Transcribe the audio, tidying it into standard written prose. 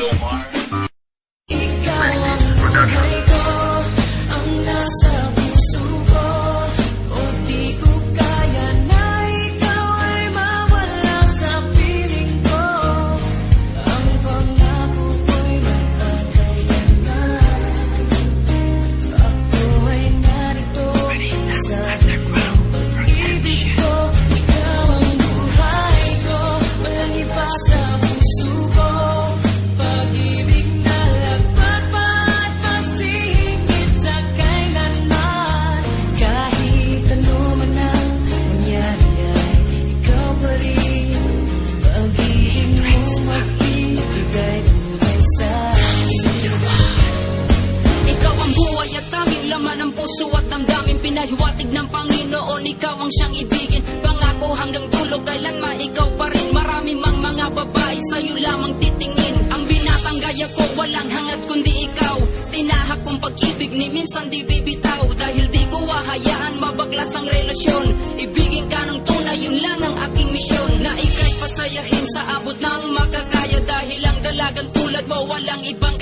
Ikaw ang buhay ko, ang nasa puso ko. O di ko kaya na ikaw ay mawala sa piling ko. Ang pangako ko'y magkakayanan. Ako ay narito sa pag-ibig ko. Ikaw ang buhay ko, walang iba sa puso ko. Pag-ibig na lagpat pa at masihigit sa kailanman. Kahit ano man ang mangyari ay ikaw pa rin. Pag-ibig mo magbibigay tunay sa akin. Ikaw ang buhay at tanging laman ng puso at damdamin. Pinahiwatig ng Panginoon, ikaw ang siyang ibigin. Pangako hanggang dulo, kailanman ikaw pa rin. Marami mang mga babae sa'yo lamang titingin. Ang binatang gaya ko, walang hangad kundi ikaw. Tinahak kong pag-ibig ni minsan di bibitaw. Dahil di ko hahayaan mabaglas ang relasyon. Ibigin ka ng tunay, yun lang ang aking misyon. Na ika'y pasayahin sa abot ng makakaya. Dahil ang dalagang tulad mo, walang ibang